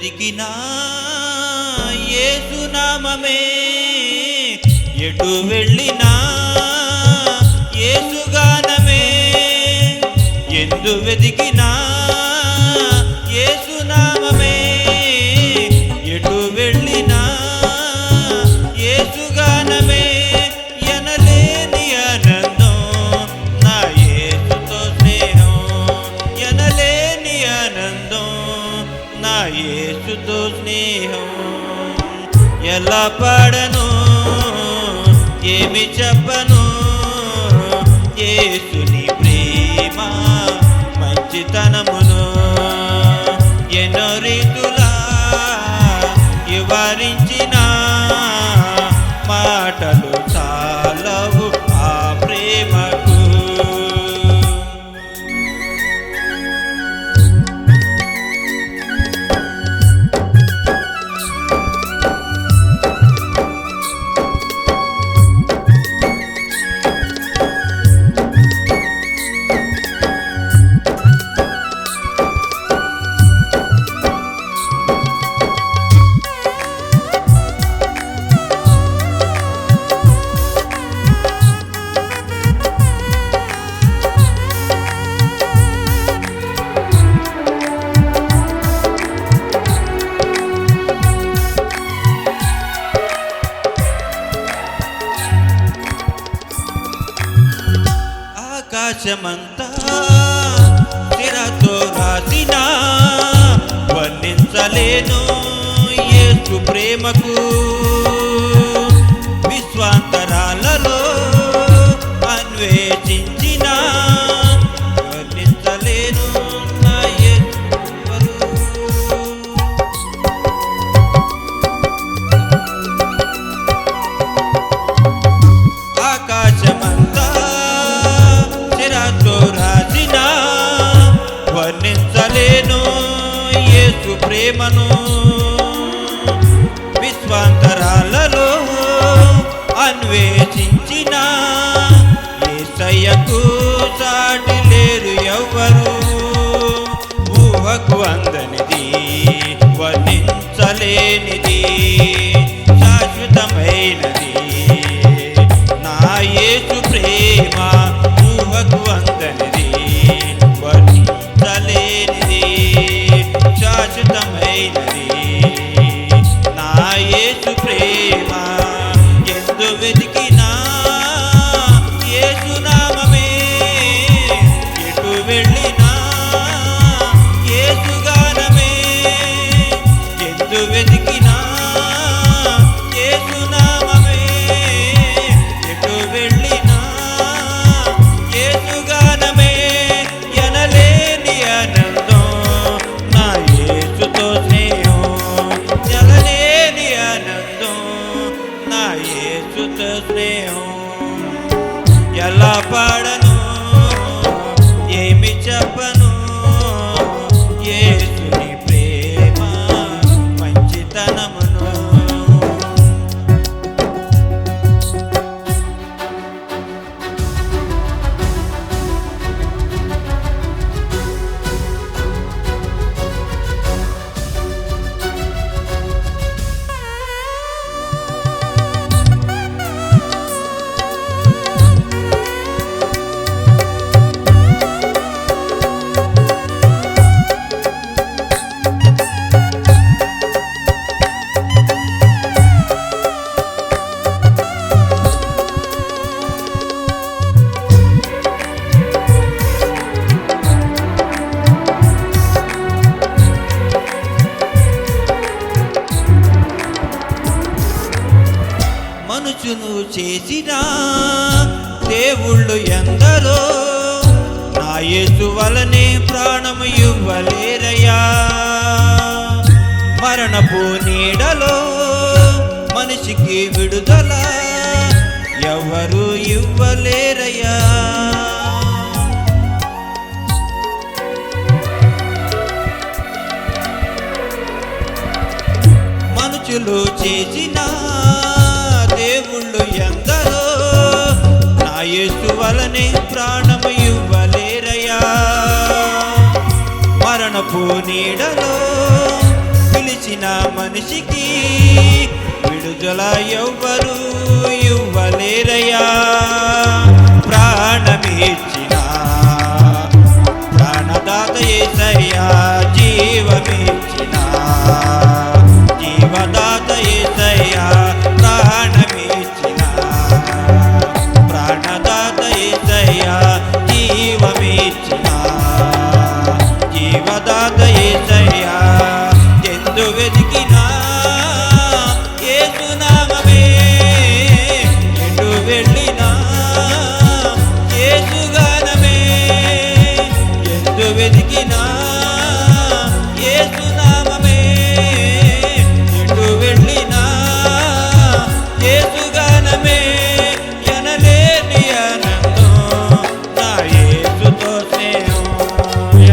వెదికినా యేసు నామమే, ఎటు వెళ్ళినా యేసు గానమే. ఎందు వెదికినా యేసు నామమే, ఎటు వెళ్ళినా యేసు గానమే. ఎనలేని ఆనందం నా యేసుతో స్నేహం, ఎనలేని ఆనందం నా యేసుతో స్నేహం. ఎలా పాడను ఏమి చెప్పను, యేసుని ప్రేమ మంచితనమును ఎన్నో రీతులా వివరించిన మాటలు చాలవు ఆ ప్రేమకు. ఆకాశమంతా సిరతో రాసిన వర్ణించలేను యేసు ప్రేమకు. విశ్వాంతరాలలో అన్వేషించిన వర్ణించలేను నా యేసు. ఆకాశమంతా రాసిన వర్ణించలేను యేసు ప్రేమను. విశ్వాంతరాలలో అన్వేషించిన యేసయ్యకు సాటి లేరు ఎవ్వరు. ఊహకు అందనిది వర్ణించలేనిది శాశ్వతమైనది నా యేసు ప్రేమ. ఊహకు అందనిది వర్ణించలేనిది శాశ్వతమైనది నా యేసు ప్రేమ. ఎందు వెతికినా యేసు నామమే, ఎటు వెళ్ళినా యేసు గానమే. ఎందు వెతికినా యేసు నామమే, ఎటు వెళ్ళినా యేసు గానమే. ఎనలేని ఆనందం నా యేసుతో స్నేహం, ఎనలేని ఆనందం నా యేసుతో స్నేహం. ఎలా పాడను ఏమి చెప్పను, యేసుని ప్రేమ మంచితనమును. మనుషును చేసిన దేవుళ్ళు ఎందరో నా యేసు వలనే ప్రాణము ఇవ్వలేరయ్యా. మరణపు నీడలో మనిషికి విడుదల ఎవరు ఇవ్వలేరయ్యా. మనుషులు చేసిన దేవుళ్ళు ఎందరో నా యేసు వలనే ప్రాణము ఇవ్వలేరయ్యా. మరణపు నీడలో పిలిచిన మనిషికి విడుదల ఎవ్వరు ఇవ్వలేరయ్యా. ప్రాణమిచ్చిన ప్రాణదాత యేసయ్యా, జీవమిచ్చిన జీవదాత యేసయ్యా, ప్రాణమిచ్చిన ప్రాణదాత యేసయ్యా, జీవమిచ్చిన జీవదాత యేసయ్యా. ఎందు వెతికినా యేసు నామమే, ఎటు వెళ్ళినా యేసు గానమే. ఎందు వెతికినా యేసు నామమే, ఎటు వెళ్ళినా యేసు గానమే. ఎనలేని ఆనందం నా యేసుతో స్నేహం,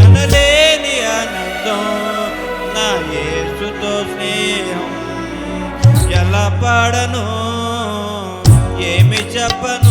ఎనలేని ఆనందం నా యేసుతో స్నేహం. ఎలా పాడను ఏమి చెప్పను